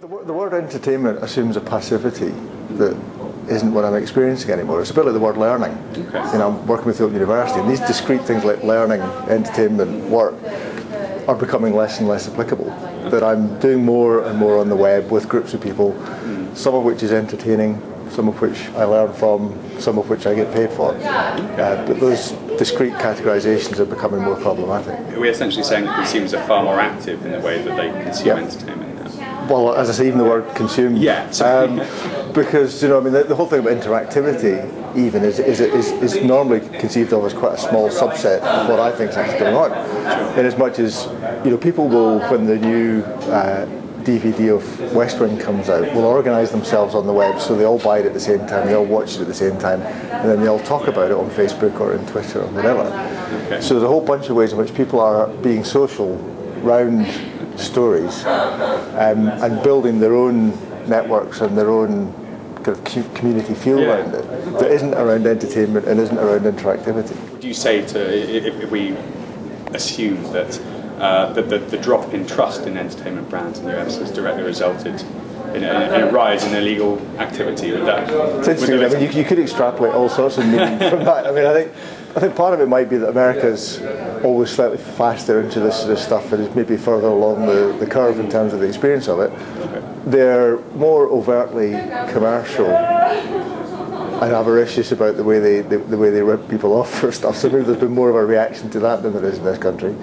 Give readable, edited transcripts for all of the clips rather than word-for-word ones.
The word entertainment assumes a passivity that isn't what I'm experiencing anymore. It's a bit like the word learning. Okay. You know, I'm working with the Open University, and these discrete things like learning, entertainment, work are becoming less and less applicable. That I'm doing more and more on the web with groups of people, some of which is entertaining, some of which I learn from, some of which I get paid for. But those discrete categorisations are becoming more problematic. We're essentially saying that consumers are far more active in the way that they consume entertainment now. Well, as I say, even the word consume. Yeah. Because, you know, I mean, the whole thing about interactivity even is normally conceived of as quite a small subset of what I think is actually going on. In as much as, you know, people will, when the new DVD of West Wing comes out, will organise themselves on the web so they all buy it at the same time, they all watch it at the same time, and then they all talk about it on Facebook or on Twitter or whatever. Okay. So there's a whole bunch of ways in which people are being social round stories and building their own networks and their own kind of community feel around it that isn't around entertainment and isn't around interactivity. Would you say if we assume that the drop in trust in entertainment brands in the US has directly resulted in a rise in illegal activity? It's interesting. I mean, you could extrapolate all sorts of meaning from that. I mean, I think part of it might be that America's always slightly faster into this sort of stuff and is maybe further along the curve in terms of the experience of it. Okay. They're more overtly commercial and avaricious about the way they rip people off for stuff. So maybe there's been more of a reaction to that than there is in this country.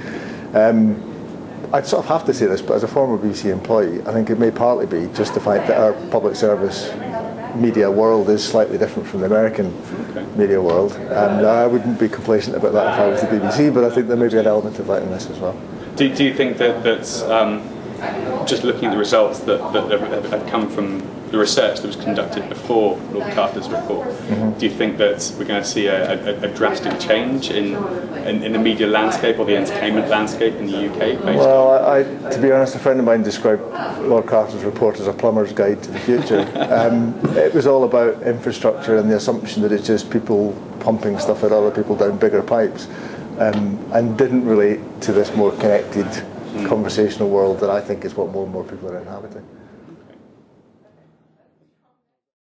I'd sort of have to say this, but as a former BBC employee, I think it may partly be just the fact that our public service media world is slightly different from the American media world, and I wouldn't be complacent about that if I was the BBC, but I think there may be an element of that in this as well. Do you think that just looking at the results that have come from the research that was conducted before Lord Carter's report, do you think that we're going to see a drastic change in the media landscape or the entertainment landscape in the UK? Well, to be honest, a friend of mine described Lord Carter's report as a plumber's guide to the future. It was all about infrastructure and the assumption that it's just people pumping stuff at other people down bigger pipes, and didn't relate to this more connected conversational world that I think is what more and more people are inhabiting.